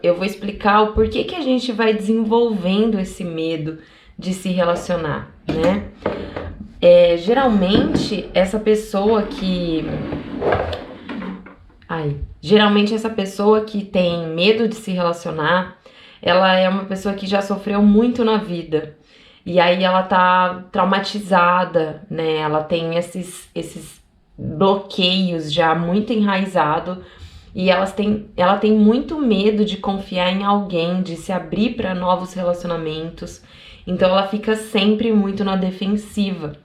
eu vou explicar o porquê que a gente vai desenvolvendo esse medo de se relacionar, né? Geralmente essa pessoa que tem medo de se relacionar, ela é uma pessoa que já sofreu muito na vida. E aí ela tá traumatizada, né? Ela tem esses bloqueios já muito enraizado e ela tem muito medo de confiar em alguém, de se abrir para novos relacionamentos. Então ela fica sempre muito na defensiva.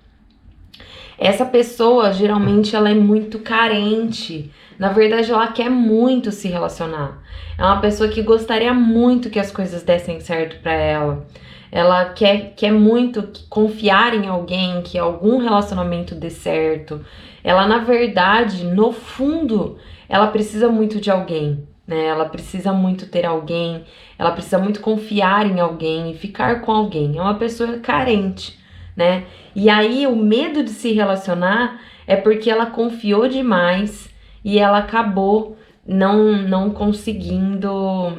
Essa pessoa, geralmente, ela é muito carente. Na verdade, ela quer muito se relacionar. É uma pessoa que gostaria muito que as coisas dessem certo para ela. Ela quer muito confiar em alguém, que algum relacionamento dê certo. Ela, na verdade, no fundo, ela precisa muito de alguém, né? Ela precisa muito ter alguém, ela precisa muito confiar em alguém e ficar com alguém. É uma pessoa carente, né? E aí o medo de se relacionar é porque ela confiou demais e ela acabou não conseguindo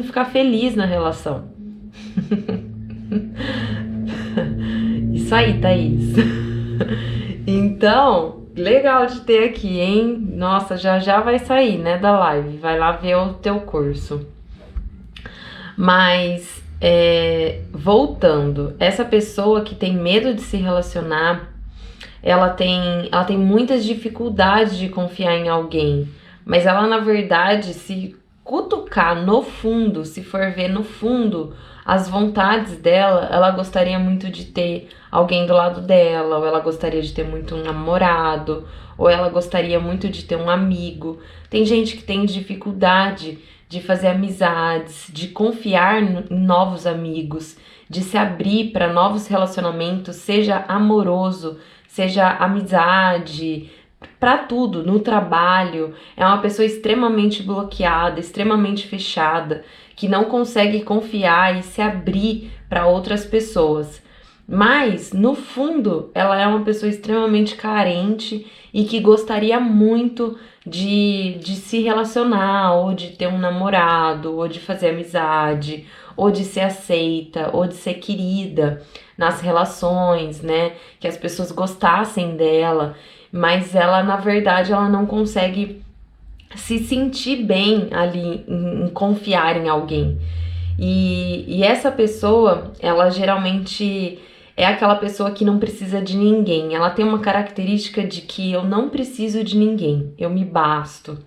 ficar feliz na relação. Isso aí, Thaís. Então, legal de ter aqui, hein? Nossa, já vai sair, né, da live. Vai lá ver o teu curso. Mas, voltando, essa pessoa que tem medo de se relacionar, ela tem muitas dificuldades de confiar em alguém. Mas ela, na verdade, se cutucar no fundo, se for ver no fundo as vontades dela, ela gostaria muito de ter alguém do lado dela, ou ela gostaria de ter muito um namorado, ou ela gostaria muito de ter um amigo. Tem gente que tem dificuldade de fazer amizades, de confiar em novos amigos, de se abrir para novos relacionamentos, seja amoroso, seja amizade, para tudo, no trabalho. É uma pessoa extremamente bloqueada, extremamente fechada, que não consegue confiar e se abrir para outras pessoas. Mas, no fundo, ela é uma pessoa extremamente carente e que gostaria muito de se relacionar, ou de ter um namorado, ou de fazer amizade, ou de ser aceita, ou de ser querida nas relações, né? Que as pessoas gostassem dela, mas ela, na verdade, ela não consegue se sentir bem ali em confiar em alguém. E essa pessoa, ela geralmente é aquela pessoa que não precisa de ninguém. Ela tem uma característica de que eu não preciso de ninguém, eu me basto,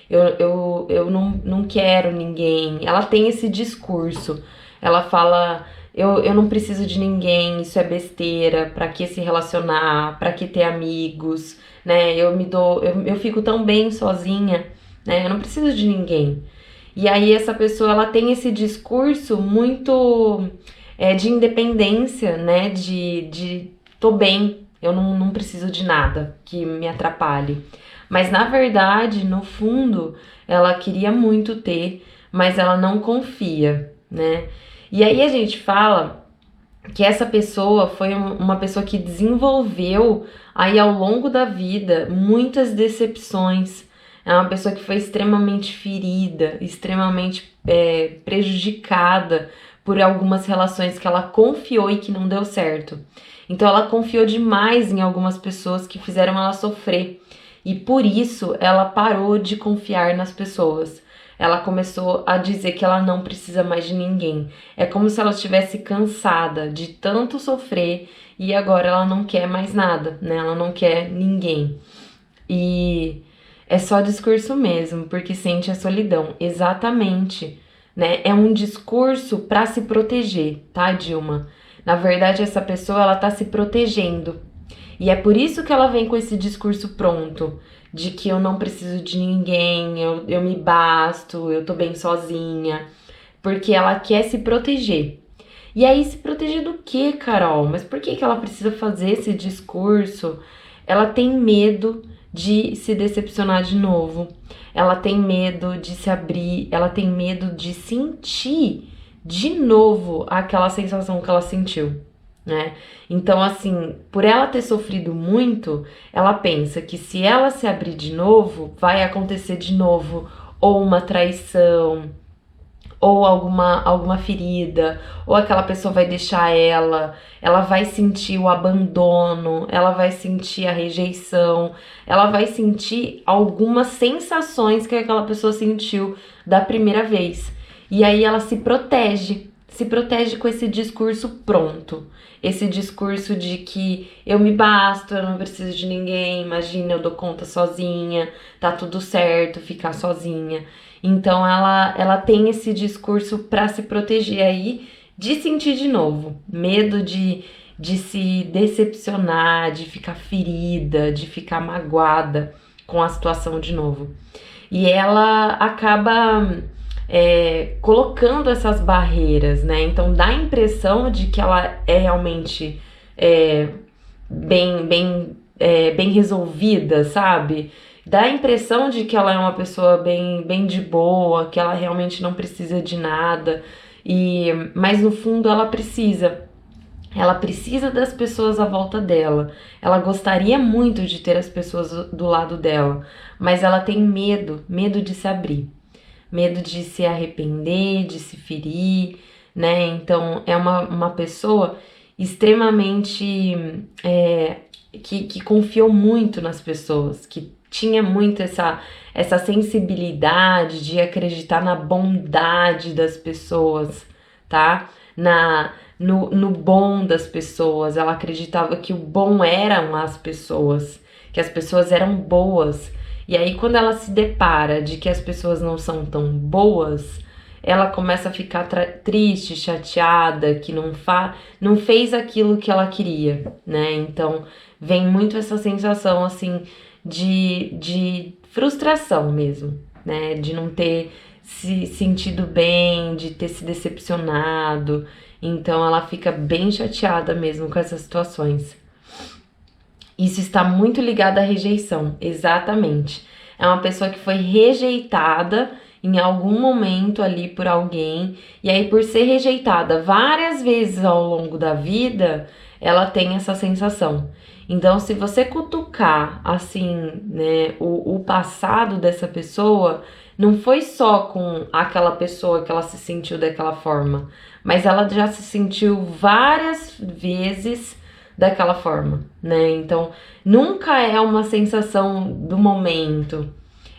eu não quero ninguém. Ela tem esse discurso, ela fala: eu não preciso de ninguém, isso é besteira, pra que se relacionar, pra que ter amigos, né? Eu fico tão bem sozinha, né? Eu não preciso de ninguém. E aí essa pessoa, ela tem esse discurso muito de independência, né? De tô bem, eu não preciso de nada que me atrapalhe. Mas na verdade, no fundo, ela queria muito ter, mas ela não confia, né? E aí a gente fala que essa pessoa foi uma pessoa que desenvolveu aí ao longo da vida muitas decepções. É uma pessoa que foi extremamente ferida, extremamente prejudicada por algumas relações que ela confiou e que não deu certo. Então ela confiou demais em algumas pessoas que fizeram ela sofrer. E por isso ela parou de confiar nas pessoas. Ela começou a dizer que ela não precisa mais de ninguém. É como se ela estivesse cansada de tanto sofrer e agora ela não quer mais nada, né? Ela não quer ninguém. E é só discurso mesmo, porque sente a solidão. Exatamente, né? É um discurso para se proteger, tá, Dilma? Na verdade, essa pessoa, ela tá se protegendo. E é por isso que ela vem com esse discurso pronto, de que eu não preciso de ninguém, eu me basto, eu tô bem sozinha, porque ela quer se proteger. E aí, se proteger do quê, Carol? Mas por que ela precisa fazer esse discurso? Ela tem medo de se decepcionar de novo, ela tem medo de se abrir, ela tem medo de sentir de novo aquela sensação que ela sentiu, né? Então, assim, por ela ter sofrido muito, ela pensa que se ela se abrir de novo, vai acontecer de novo ou uma traição, ou alguma ferida, ou aquela pessoa vai deixar ela vai sentir o abandono, ela vai sentir a rejeição, ela vai sentir algumas sensações que aquela pessoa sentiu da primeira vez. E aí ela se protege com esse discurso pronto. Esse discurso de que eu me basto, eu não preciso de ninguém, imagina, eu dou conta sozinha, tá tudo certo ficar sozinha. Então ela tem esse discurso para se proteger aí de sentir de novo, medo de se decepcionar, de ficar ferida, de ficar magoada com a situação de novo. E ela acaba colocando essas barreiras, né? Então dá a impressão de que ela é realmente bem resolvida, sabe? Dá a impressão de que ela é uma pessoa bem de boa, que ela realmente não precisa de nada, mas no fundo ela precisa. Ela precisa das pessoas à volta dela. Ela gostaria muito de ter as pessoas do lado dela, mas ela tem medo de se abrir, medo de se arrepender, de se ferir, né? Então é uma pessoa extremamente que confiou muito nas pessoas, que tinha muito essa sensibilidade de acreditar na bondade das pessoas, tá? No bom das pessoas. Ela acreditava que o bom eram as pessoas, que as pessoas eram boas. E aí, quando ela se depara de que as pessoas não são tão boas, ela começa a ficar triste, chateada, que não fez aquilo que ela queria, né? Então, vem muito essa sensação, assim, de frustração mesmo, né? De não ter se sentido bem, de ter se decepcionado. Então, ela fica bem chateada mesmo com essas situações. Isso está muito ligado à rejeição, exatamente. É uma pessoa que foi rejeitada em algum momento ali por alguém, e aí por ser rejeitada várias vezes ao longo da vida, ela tem essa sensação. Então, se você cutucar, assim, né, o passado dessa pessoa, não foi só com aquela pessoa que ela se sentiu daquela forma, mas ela já se sentiu várias vezes daquela forma, né? Então, nunca é uma sensação do momento.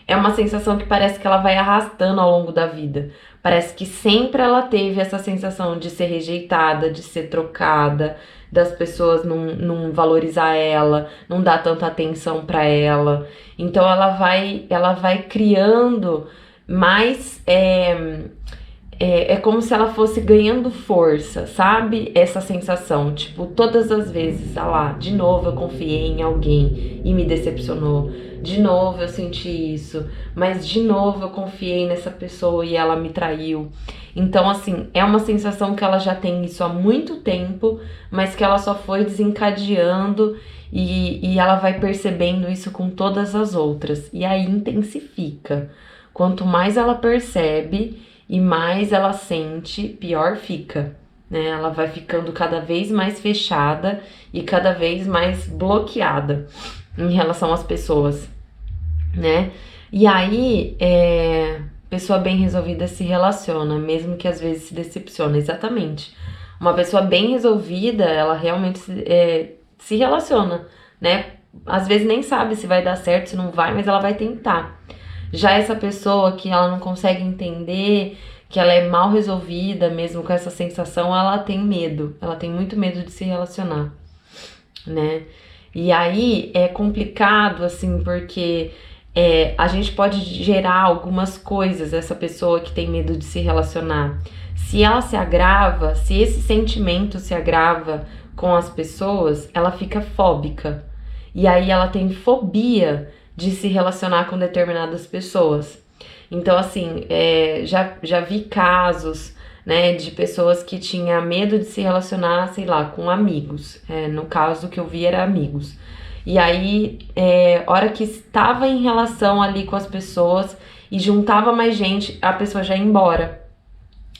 É uma sensação que parece que ela vai arrastando ao longo da vida. Parece que sempre ela teve essa sensação de ser rejeitada, de ser trocada, das pessoas não valorizar ela, não dar tanta atenção para ela. Então ela vai criando mais é como se ela fosse ganhando força, sabe? Essa sensação, tipo, todas as vezes, lá, de novo eu confiei em alguém e me decepcionou. De novo eu senti isso, mas de novo eu confiei nessa pessoa e ela me traiu. Então, assim, é uma sensação que ela já tem isso há muito tempo, mas que ela só foi desencadeando e ela vai percebendo isso com todas as outras. E aí intensifica. Quanto mais ela percebe e mais ela sente, pior fica, né? Ela vai ficando cada vez mais fechada e cada vez mais bloqueada em relação às pessoas, né? E aí, pessoa bem resolvida se relaciona, mesmo que às vezes se decepciona, exatamente. Uma pessoa bem resolvida, ela realmente se relaciona, né? Às vezes nem sabe se vai dar certo, se não vai, mas ela vai tentar. Já essa pessoa que ela não consegue entender, que ela é mal resolvida, mesmo com essa sensação, ela tem medo. Ela tem muito medo de se relacionar, né? E aí é complicado, assim, porque a gente pode gerar algumas coisas, essa pessoa que tem medo de se relacionar. Se ela se agrava, se esse sentimento se agrava com as pessoas, ela fica fóbica. E aí ela tem fobia de se relacionar com determinadas pessoas. Então, assim, já vi casos, né, de pessoas que tinham medo de se relacionar, sei lá, com amigos. No caso que eu vi era amigos. E aí, hora que estava em relação ali com as pessoas e juntava mais gente, a pessoa já ia embora.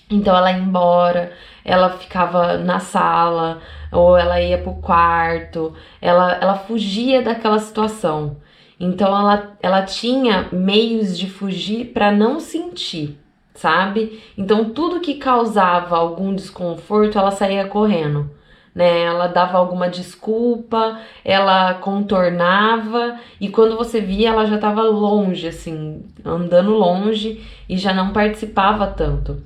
Então ela ia embora, ela ficava na sala, ou ela ia pro quarto, ela fugia daquela situação. Então ela tinha meios de fugir para não sentir, sabe? Então tudo que causava algum desconforto, ela saía correndo, né? Ela dava alguma desculpa, ela contornava e quando você via, ela já estava longe, assim, andando longe e já não participava tanto.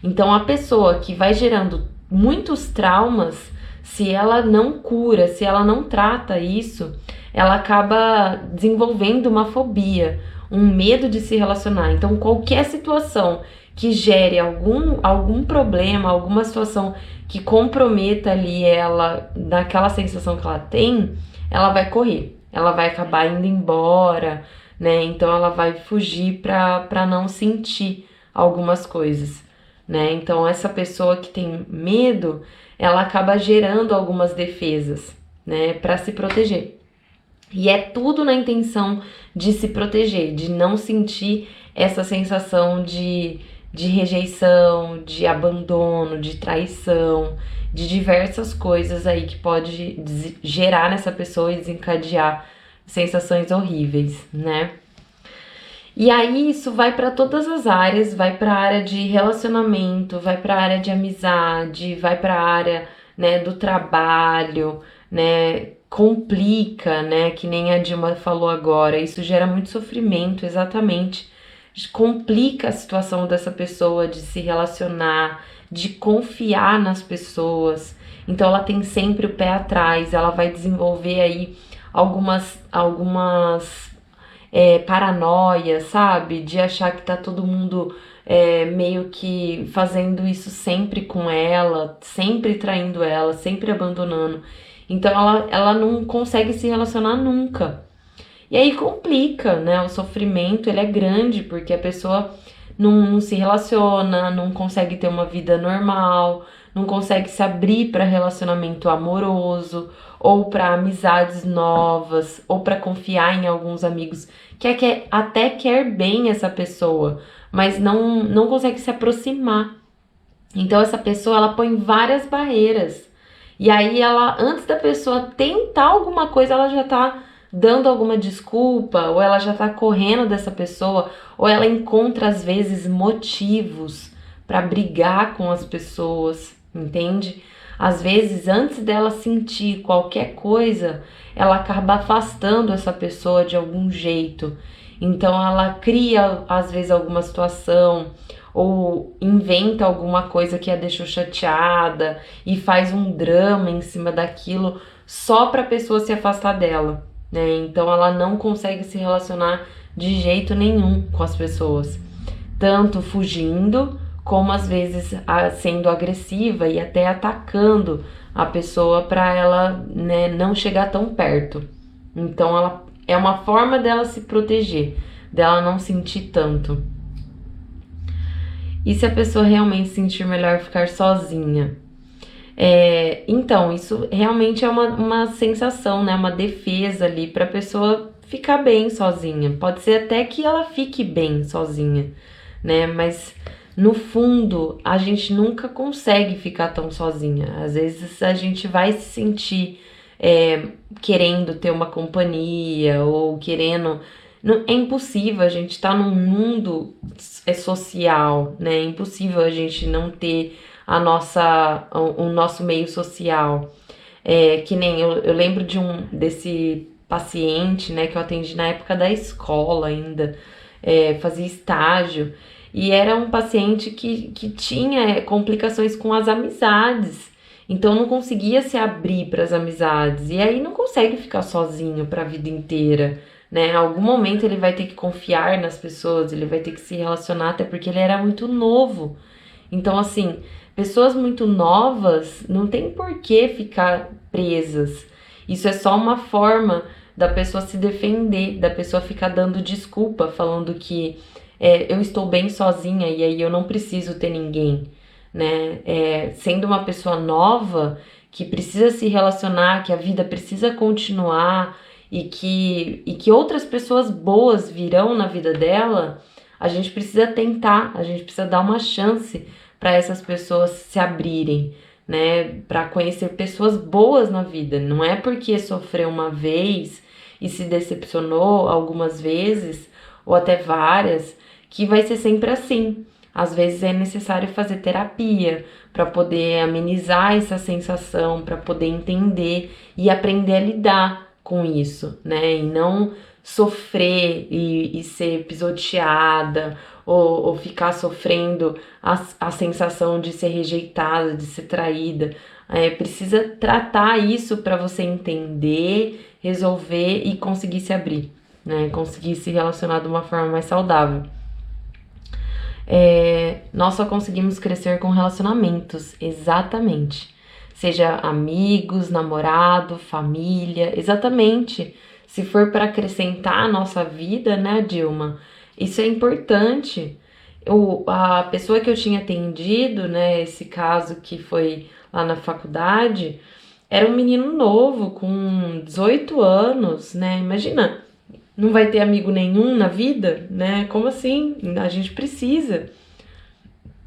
Então a pessoa que vai gerando muitos traumas, se ela não cura, se ela não trata isso, ela acaba desenvolvendo uma fobia, um medo de se relacionar. Então, qualquer situação que gere algum problema, alguma situação que comprometa ali ela, naquela sensação que ela tem, ela vai correr, ela vai acabar indo embora, né? Então, ela vai fugir para não sentir algumas coisas, né? Então, essa pessoa que tem medo, ela acaba gerando algumas defesas, né, para se proteger. E é tudo na intenção de se proteger, de não sentir essa sensação de rejeição, de abandono, de traição, de diversas coisas aí que pode gerar nessa pessoa e desencadear sensações horríveis, né? E aí isso vai para todas as áreas, vai para a área de relacionamento, vai para a área de amizade, vai para a área, né, do trabalho, né? Complica, né? Que nem a Dilma falou agora, isso gera muito sofrimento, exatamente. Complica a situação dessa pessoa de se relacionar, de confiar nas pessoas. Então ela tem sempre o pé atrás, ela vai desenvolver aí algumas paranoia, sabe? De achar que tá todo mundo meio que fazendo isso sempre com ela, sempre traindo ela, sempre abandonando. Então ela não consegue se relacionar nunca. E aí complica, né? O sofrimento ele é grande porque a pessoa não se relaciona, não consegue ter uma vida normal, não consegue se abrir para relacionamento amoroso ou para amizades novas ou para confiar em alguns amigos que até quer bem essa pessoa, mas não consegue se aproximar. Então essa pessoa ela põe várias barreiras. E aí ela, antes da pessoa tentar alguma coisa, ela já tá dando alguma desculpa, ou ela já tá correndo dessa pessoa, ou ela encontra às vezes motivos para brigar com as pessoas, entende? Às vezes, antes dela sentir qualquer coisa, ela acaba afastando essa pessoa de algum jeito. Então ela cria às vezes alguma situação ou inventa alguma coisa que a deixou chateada e faz um drama em cima daquilo só para a pessoa se afastar dela, né? Então ela não consegue se relacionar de jeito nenhum com as pessoas, tanto fugindo como às vezes sendo agressiva e até atacando a pessoa para ela, né, não chegar tão perto. Então ela é uma forma dela se proteger, dela não sentir tanto. E se a pessoa realmente sentir melhor ficar sozinha? Então, isso realmente é uma sensação, né? Uma defesa ali para a pessoa ficar bem sozinha. Pode ser até que ela fique bem sozinha, né? Mas no fundo, a gente nunca consegue ficar tão sozinha. Às vezes a gente vai se sentir querendo ter uma companhia ou querendo. É impossível a gente estar num mundo social, né? É impossível a gente não ter o nosso meio social. Que nem eu lembro desse paciente, né, que eu atendi na época da escola ainda, fazia estágio, e era um paciente que tinha complicações com as amizades, então não conseguia se abrir para as amizades, e aí não consegue ficar sozinho para a vida inteira, né? Em algum momento ele vai ter que confiar nas pessoas, ele vai ter que se relacionar, até porque ele era muito novo. Então, assim, pessoas muito novas não tem por que ficar presas. Isso é só uma forma da pessoa se defender, da pessoa ficar dando desculpa, falando que eu estou bem sozinha e aí eu não preciso ter ninguém, né? Sendo uma pessoa nova que precisa se relacionar, que a vida precisa continuar e que outras pessoas boas virão na vida dela, a gente precisa tentar, a gente precisa dar uma chance para essas pessoas se abrirem, né? Para conhecer pessoas boas na vida. Não é porque sofreu uma vez e se decepcionou algumas vezes, ou até várias, que vai ser sempre assim. Às vezes é necessário fazer terapia para poder amenizar essa sensação, para poder entender e aprender a lidar com isso, né? E não sofrer e ser pisoteada ou ficar sofrendo a sensação de ser rejeitada, de ser traída. Precisa tratar isso para você entender, resolver e conseguir se abrir, né? Conseguir se relacionar de uma forma mais saudável. Nós só conseguimos crescer com relacionamentos, exatamente. Seja amigos, namorado, família, exatamente. Se for para acrescentar a nossa vida, né, Dilma? Isso é importante. A pessoa que eu tinha atendido, né, esse caso que foi lá na faculdade, era um menino novo, com 18 anos, né? Imagina, não vai ter amigo nenhum na vida, né? Como assim? A gente precisa,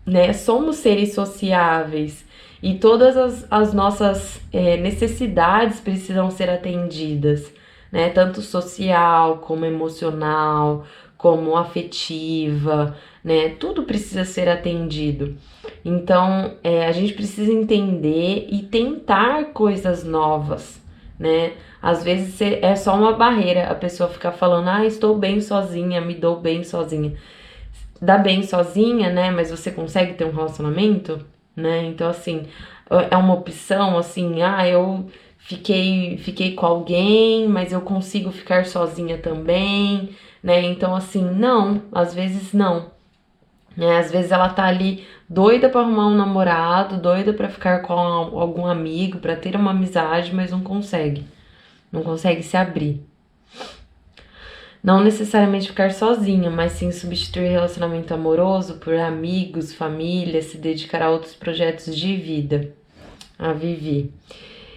né? Somos seres sociáveis e todas as nossas necessidades precisam ser atendidas, né? Tanto social, como emocional, como afetiva, né? Tudo precisa ser atendido. Então, a gente precisa entender e tentar coisas novas, né? Às vezes é só uma barreira a pessoa ficar falando, estou bem sozinha, me dou bem sozinha. Dá bem sozinha, né? Mas você consegue ter um relacionamento, né? Então, assim, é uma opção, assim, eu fiquei com alguém, mas eu consigo ficar sozinha também, né? Então, assim, não, às vezes não. Né? Às vezes ela tá ali doida pra arrumar um namorado, doida pra ficar com algum amigo, pra ter uma amizade, mas não consegue. Não consegue se abrir. Não necessariamente ficar sozinho, mas sim substituir relacionamento amoroso por amigos, família, se dedicar a outros projetos de vida. A Vivi.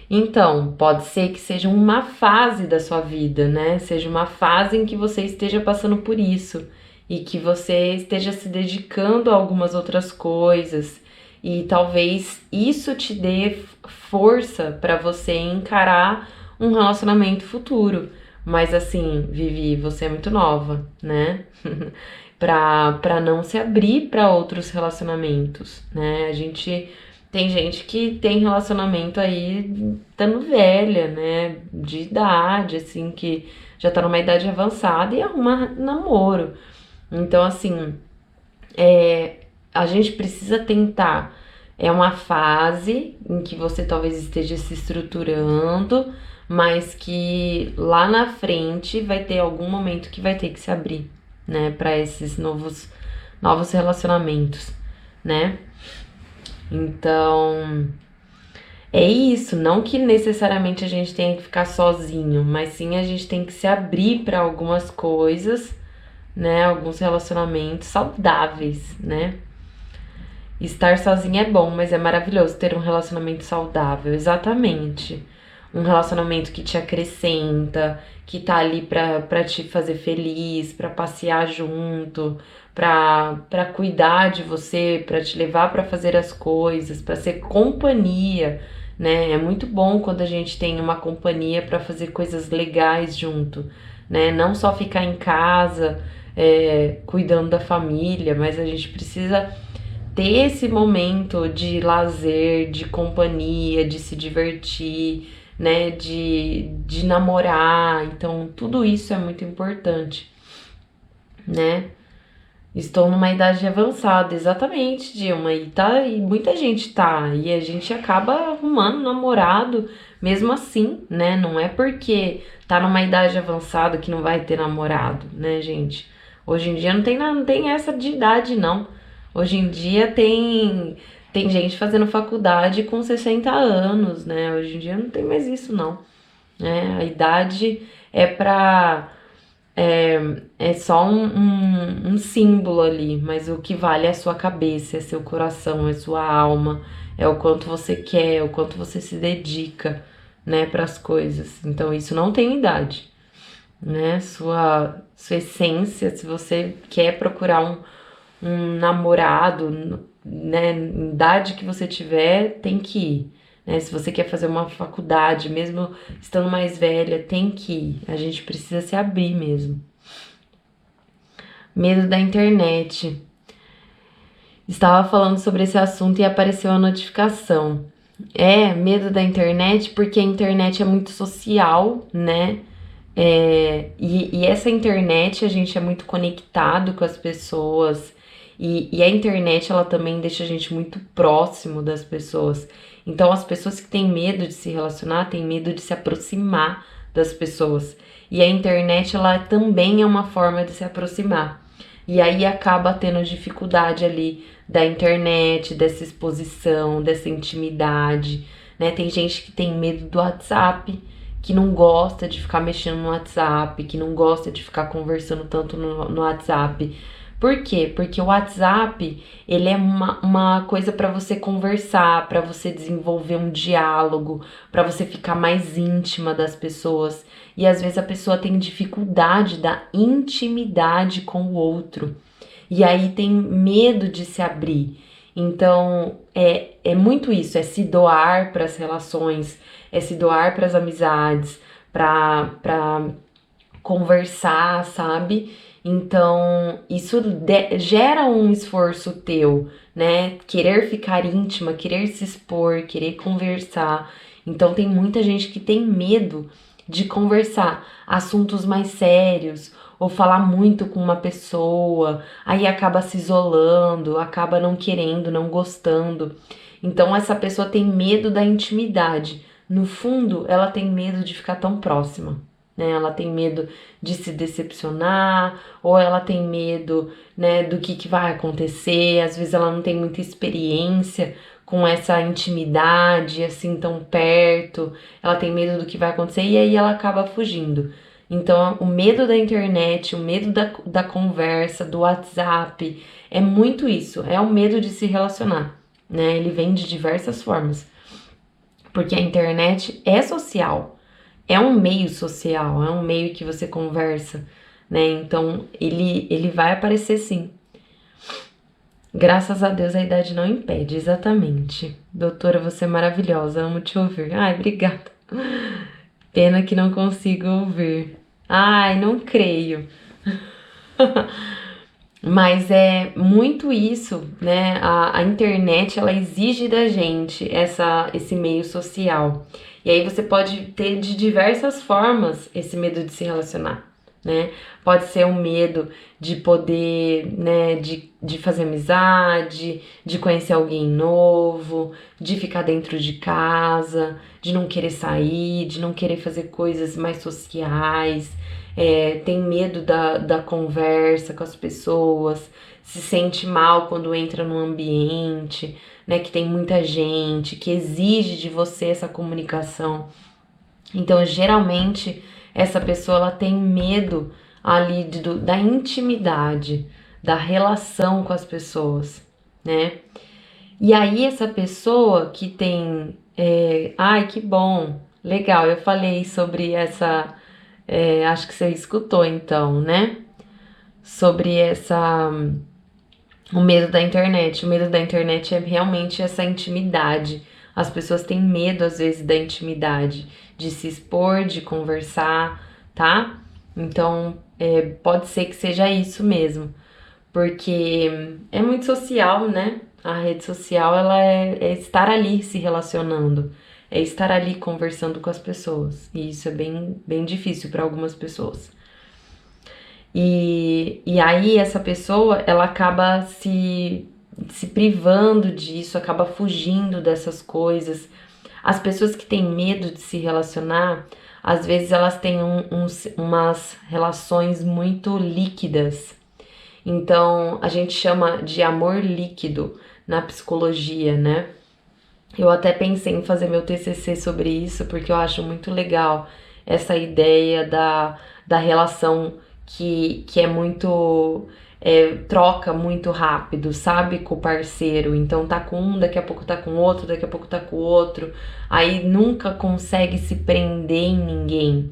Então, pode ser que seja uma fase da sua vida, né? Seja uma fase em que você esteja passando por isso e que você esteja se dedicando a algumas outras coisas e talvez isso te dê força para você encarar um relacionamento futuro. Mas assim, Vivi, você é muito nova, né? Pra não se abrir para outros relacionamentos, né? Tem gente que tem relacionamento aí estando velha, né? De idade, assim, que já tá numa idade avançada e arruma namoro. Então, assim, a gente precisa tentar. É uma fase em que você talvez esteja se estruturando, mas que lá na frente vai ter algum momento que vai ter que se abrir, né, para esses novos relacionamentos, né? Então, é isso, não que necessariamente a gente tenha que ficar sozinho, mas sim a gente tem que se abrir para algumas coisas, né, alguns relacionamentos saudáveis, né? Estar sozinha é bom, mas é maravilhoso ter um relacionamento saudável, exatamente. Um relacionamento que te acrescenta, que tá ali pra te fazer feliz, pra passear junto, pra cuidar de você, pra te levar pra fazer as coisas, pra ser companhia, né? É muito bom quando a gente tem uma companhia pra fazer coisas legais junto, né? Não só ficar em casa, cuidando da família, mas a gente precisa ter esse momento de lazer, de companhia, de se divertir, né, de namorar. Então, tudo isso é muito importante, né? Estou numa idade avançada, exatamente, Dilma, e muita gente tá, e a gente acaba arrumando namorado mesmo assim, né? Não é porque tá numa idade avançada que não vai ter namorado, né, gente? Hoje em dia não tem essa de idade, não. Hoje em dia tem gente fazendo faculdade com 60 anos, né? Hoje em dia não tem mais isso, não. Né? A idade é pra. É só um símbolo ali, mas o que vale é a sua cabeça, é seu coração, é sua alma, é o quanto você quer, é o quanto você se dedica, né, para as coisas. Então isso não tem idade, né? Sua essência, se você quer procurar um namorado, né, idade que você tiver, tem que ir, né? Se você quer fazer uma faculdade, mesmo estando mais velha, tem que ir. A gente precisa se abrir mesmo. Medo da internet. Estava falando sobre esse assunto e apareceu a notificação. Medo da internet porque a internet é muito social, né? E essa internet, a gente é muito conectado com as pessoas, e a internet, ela também deixa a gente muito próximo das pessoas. Então, as pessoas que têm medo de se relacionar, têm medo de se aproximar das pessoas. E a internet, ela também é uma forma de se aproximar. E aí acaba tendo dificuldade ali da internet, dessa exposição, dessa intimidade, né? Tem gente que tem medo do WhatsApp, que não gosta de ficar mexendo no WhatsApp, que não gosta de ficar conversando tanto no WhatsApp. Por quê? Porque o WhatsApp, ele é uma coisa para você conversar, para você desenvolver um diálogo, para você ficar mais íntima das pessoas. E às vezes a pessoa tem dificuldade da intimidade com o outro. E aí tem medo de se abrir. Então, é muito isso, é se doar para as relações, é se doar para as amizades, para conversar, sabe? Então, isso gera um esforço teu, né? Querer ficar íntima, querer se expor, querer conversar. Então, tem muita gente que tem medo de conversar assuntos mais sérios ou falar muito com uma pessoa, aí acaba se isolando, acaba não querendo, não gostando. Então, essa pessoa tem medo da intimidade. No fundo, ela tem medo de ficar tão próxima, né? Ela tem medo de se decepcionar, ou ela tem medo, né, do que vai acontecer. Às vezes ela não tem muita experiência com essa intimidade, assim, tão perto. Ela tem medo do que vai acontecer e aí ela acaba fugindo. Então, o medo da internet, o medo da conversa, do WhatsApp, é muito isso. É o medo de se relacionar, né? Ele vem de diversas formas. Porque a internet é social, é um meio social, é um meio que você conversa, né? Então, ele vai aparecer sim. Graças a Deus a idade não impede, exatamente. Doutora, você é maravilhosa, amo te ouvir. Ai, obrigada. Pena que não consigo ouvir. Ai, não creio. Mas é muito isso, né? A internet, ela exige da gente esse meio social. E aí você pode ter de diversas formas esse medo de se relacionar, né? Pode ser um medo de poder, né, de fazer amizade, de conhecer alguém novo, de ficar dentro de casa, de não querer sair, de não querer fazer coisas mais sociais. Tem medo da conversa com as pessoas, se sente mal quando entra num ambiente, né, que tem muita gente, que exige de você essa comunicação. Então, geralmente, essa pessoa ela tem medo ali da intimidade, da relação com as pessoas, né? E aí, essa pessoa que tem. Ai, que bom, legal, eu falei sobre essa. Acho que você escutou então, né? Sobre o medo da internet. O medo da internet é realmente essa intimidade. As pessoas têm medo, às vezes, da intimidade, de se expor, de conversar, tá? Então, pode ser que seja isso mesmo, porque é muito social, né? A rede social, ela é estar ali se relacionando, é estar ali conversando com as pessoas, e isso é bem, bem difícil para algumas pessoas. E aí essa pessoa, ela acaba se privando disso, acaba fugindo dessas coisas. As pessoas que têm medo de se relacionar, às vezes elas têm umas relações muito líquidas. Então, a gente chama de amor líquido na psicologia, né? Eu até pensei em fazer meu TCC sobre isso, porque eu acho muito legal essa ideia da relação que é muito. Troca muito rápido, sabe? Com o parceiro. Então tá com um, daqui a pouco tá com outro, daqui a pouco tá com o outro. Aí nunca consegue se prender em ninguém.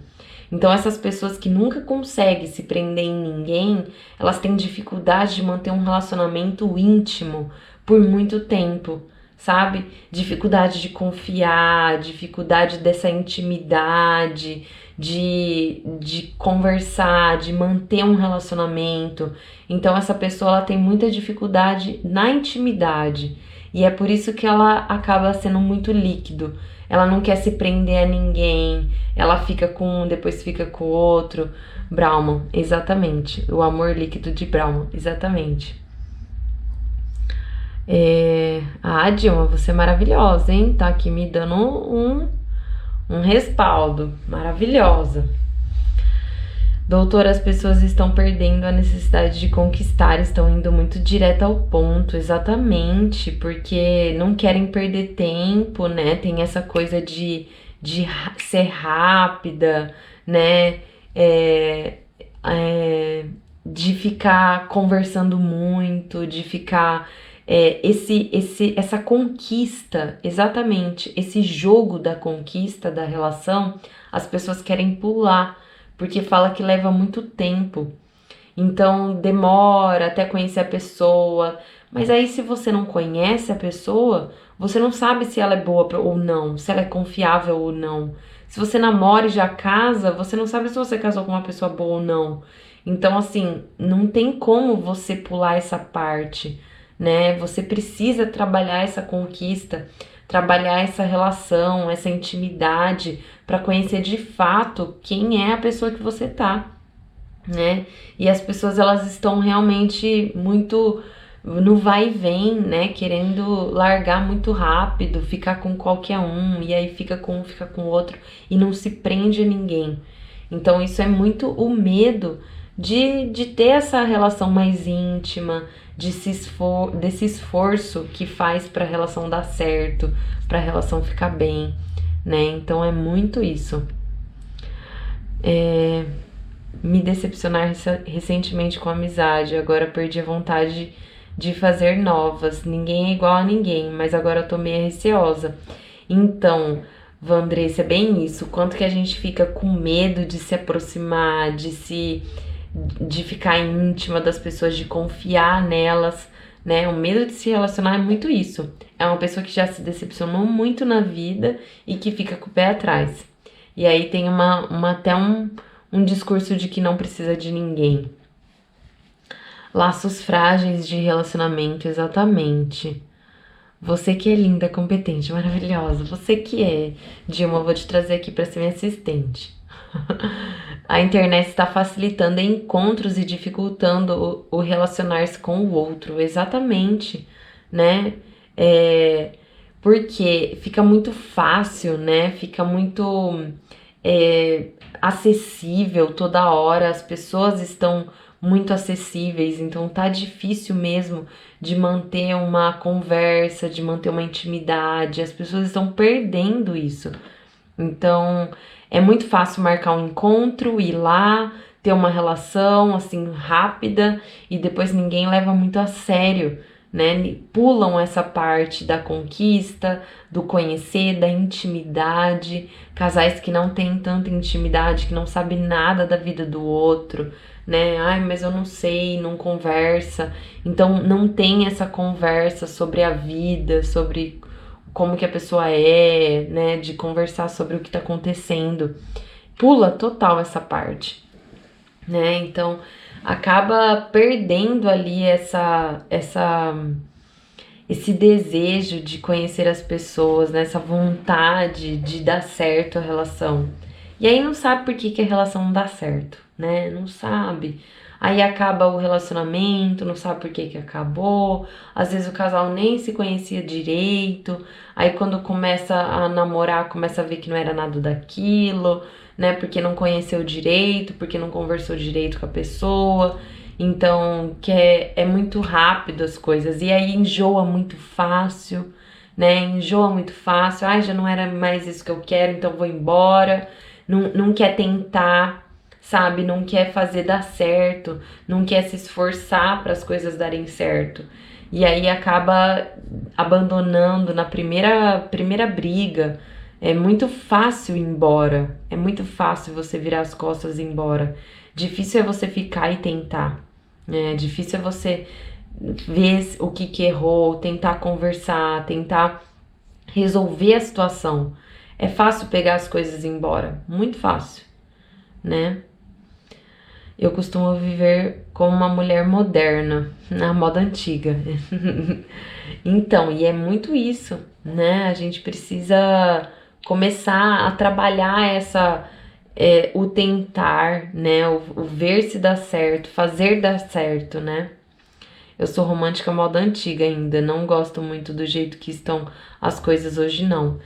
Então essas pessoas que nunca conseguem se prender em ninguém, elas têm dificuldade de manter um relacionamento íntimo por muito tempo, sabe? Dificuldade de confiar, dificuldade dessa intimidade, de conversar, de manter um relacionamento. Então essa pessoa ela tem muita dificuldade na intimidade e é por isso que ela acaba sendo muito líquido. Ela não quer se prender a ninguém, ela fica com um, depois fica com o outro. Brauman, exatamente. O amor líquido de Brauman, exatamente. Dilma, você é maravilhosa, hein? Tá aqui me dando um respaldo. Maravilhosa. Doutora, as pessoas estão perdendo a necessidade de conquistar, estão indo muito direto ao ponto, exatamente, porque não querem perder tempo, né? Tem essa coisa de ser rápida, né? De ficar conversando muito, de ficar essa conquista, exatamente, esse jogo da conquista da relação, as pessoas querem pular, porque fala que leva muito tempo. Então demora até conhecer a pessoa, mas aí se você não conhece a pessoa, você não sabe se ela é boa ou não, se ela é confiável ou não. Se você namora e já casa, você não sabe se você casou com uma pessoa boa ou não. Então, assim, não tem como você pular essa parte, né? Você precisa trabalhar essa conquista, trabalhar essa relação, essa intimidade, para conhecer de fato quem é a pessoa que você tá, né? E as pessoas elas estão realmente muito no vai e vem, né? Querendo largar muito rápido, ficar com qualquer um, e aí fica com um, fica com o outro, e não se prende a ninguém. Então isso é muito o medo de ter essa relação mais íntima, desse esforço que faz para a relação dar certo, para a relação ficar bem, né? Então é muito isso. Me decepcionar recentemente com a amizade, agora perdi a vontade de fazer novas. Ninguém é igual a ninguém, mas agora eu tô meio receosa. Então, Vandressa, é bem isso. Quanto que a gente fica com medo de se aproximar, de ficar íntima das pessoas, de confiar nelas, né? O medo de se relacionar é muito isso. É uma pessoa que já se decepcionou muito na vida e que fica com o pé atrás. E aí tem até um discurso de que não precisa de ninguém. Laços frágeis de relacionamento, exatamente. Você que é linda, competente, maravilhosa. Você que é. Dilma, eu vou te trazer aqui para ser minha assistente. A internet está facilitando encontros e dificultando o relacionar-se com o outro, exatamente, né? Porque fica muito fácil, né? Fica muito acessível toda hora, as pessoas estão muito acessíveis, então tá difícil mesmo de manter uma conversa, de manter uma intimidade, as pessoas estão perdendo isso. Então, é muito fácil marcar um encontro, ir lá, ter uma relação assim rápida e depois ninguém leva muito a sério, né? Pulam essa parte da conquista, do conhecer, da intimidade. Casais que não têm tanta intimidade, que não sabem nada da vida do outro, né? Ai, mas eu não sei, não conversa. Então, não tem essa conversa sobre a vida, sobre como que a pessoa é, né, de conversar sobre o que tá acontecendo. Pula total essa parte, né? Então, acaba perdendo ali esse desejo de conhecer as pessoas, né? Essa vontade de dar certo a relação. E aí não sabe por que a relação não dá certo, né? Não sabe. Aí acaba o relacionamento, não sabe por que acabou. Às vezes o casal nem se conhecia direito. Aí quando começa a namorar, começa a ver que não era nada daquilo, né? Porque não conheceu direito, porque não conversou direito com a pessoa. Então, que é muito rápido as coisas. E aí enjoa muito fácil, né? Enjoa muito fácil. Ai, já não era mais isso que eu quero, então vou embora. Não quer tentar, sabe? Não quer fazer dar certo, não quer se esforçar para as coisas darem certo. E aí acaba abandonando na primeira briga. É muito fácil ir embora. É muito fácil você virar as costas e ir embora. Difícil é você ficar e tentar. É difícil é você ver o que errou, tentar conversar, tentar resolver a situação. É fácil pegar as coisas e ir embora, muito fácil, né? Eu costumo viver como uma mulher moderna, na moda antiga. Então, e é muito isso, né? A gente precisa começar a trabalhar o tentar, né? O ver se dá certo, fazer dar certo, né? Eu sou romântica moda antiga ainda, não gosto muito do jeito que estão as coisas hoje, não.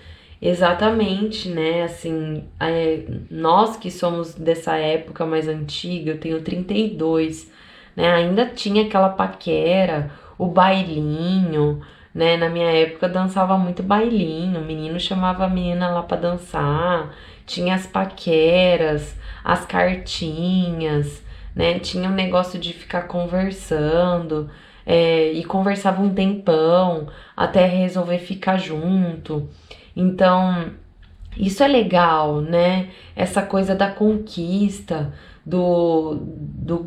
Exatamente, né? Assim, nós que somos dessa época mais antiga, eu tenho 32, né? Ainda tinha aquela paquera, o bailinho, né? Na minha época eu dançava muito bailinho, o menino chamava a menina lá pra dançar, tinha as paqueras, as cartinhas, né? Tinha um negócio de ficar conversando, e conversava um tempão até resolver ficar junto. Então, isso é legal, né? Essa coisa da conquista, do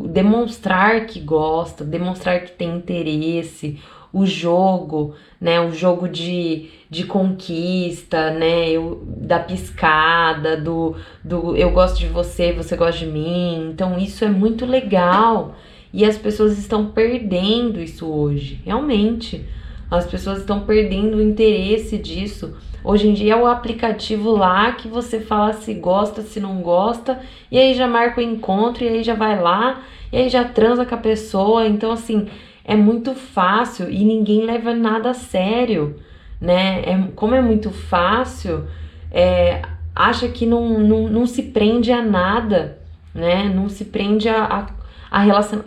demonstrar que gosta, demonstrar que tem interesse, o jogo, né? O jogo de conquista, né? Da piscada, do eu gosto de você, você gosta de mim. Então, isso é muito legal. E as pessoas estão perdendo isso hoje, realmente. As pessoas estão perdendo o interesse disso. Hoje em dia é o aplicativo lá que você fala se gosta, se não gosta, e aí já marca o encontro, e aí já vai lá, e aí já transa com a pessoa. Então, assim, é muito fácil e ninguém leva nada a sério, né? Como é muito fácil, acha que não se prende a nada, né? Não se prende a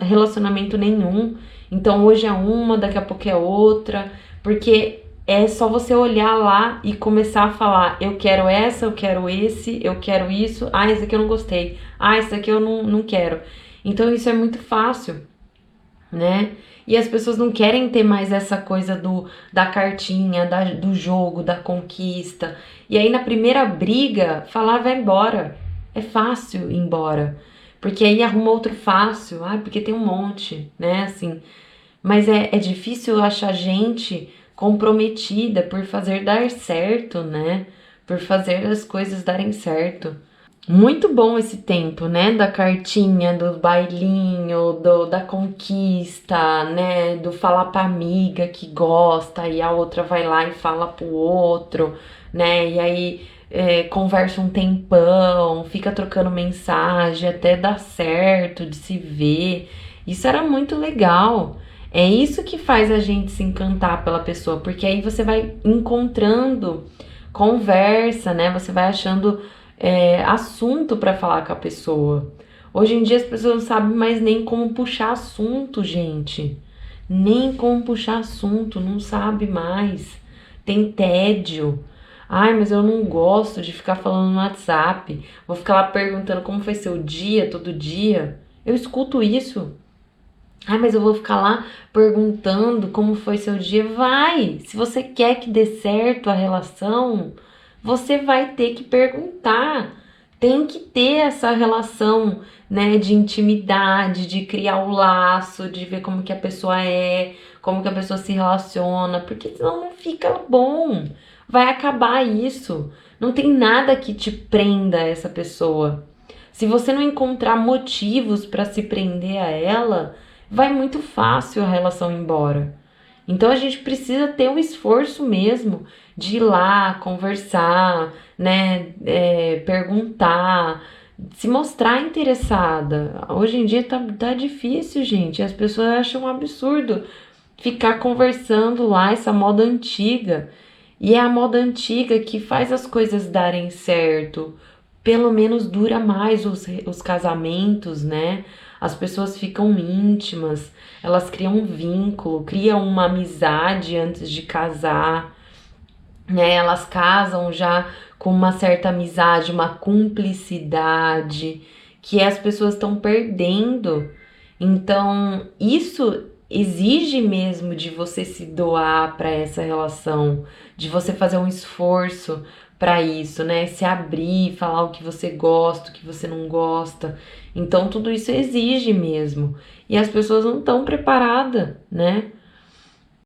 relacionamento nenhum. Então, hoje é uma, daqui a pouco é outra, porque é só você olhar lá e começar a falar: eu quero essa, eu quero esse, eu quero isso, esse aqui eu não gostei, esse aqui eu não quero. Então isso é muito fácil, né? E as pessoas não querem ter mais essa coisa da cartinha, do jogo, da conquista. E aí na primeira briga, falar vai embora. É fácil ir embora. Porque aí arruma outro fácil, porque tem um monte, né? Assim, mas é difícil achar gente comprometida por fazer dar certo, né? Por fazer as coisas darem certo. Muito bom esse tempo, né? Da cartinha, do bailinho, da conquista, né? Do falar pra amiga que gosta e a outra vai lá e fala pro outro, né? E aí conversa um tempão, fica trocando mensagem até dar certo de se ver. Isso era muito legal. É isso que faz a gente se encantar pela pessoa, porque aí você vai encontrando conversa, né? Você vai achando assunto para falar com a pessoa. Hoje em dia as pessoas não sabem mais nem como puxar assunto, gente. Nem como puxar assunto, não sabe mais. Tem tédio. Mas eu não gosto de ficar falando no WhatsApp. Vou ficar lá perguntando como foi seu dia, todo dia. Eu escuto isso. Mas eu vou ficar lá perguntando como foi seu dia. Vai! Se você quer que dê certo a relação, você vai ter que perguntar. Tem que ter essa relação, né, de intimidade, de criar o laço, de ver como que a pessoa é, como que a pessoa se relaciona, porque senão não fica bom. Vai acabar isso. Não tem nada que te prenda a essa pessoa. Se você não encontrar motivos para se prender a ela, vai muito fácil a relação ir embora. Então a gente precisa ter um esforço mesmo de ir lá, conversar, né, perguntar, se mostrar interessada. Hoje em dia tá difícil, gente. As pessoas acham um absurdo ficar conversando lá, essa moda antiga. E é a moda antiga que faz as coisas darem certo. Pelo menos dura mais os casamentos, né? As pessoas ficam íntimas, elas criam um vínculo, criam uma amizade antes de casar, né? Elas casam já com uma certa amizade, uma cumplicidade que as pessoas estão perdendo. Então, isso exige mesmo de você se doar para essa relação, de você fazer um esforço para isso, né? Se abrir, falar o que você gosta, o que você não gosta. Então tudo isso exige mesmo. E as pessoas não estão preparadas, né?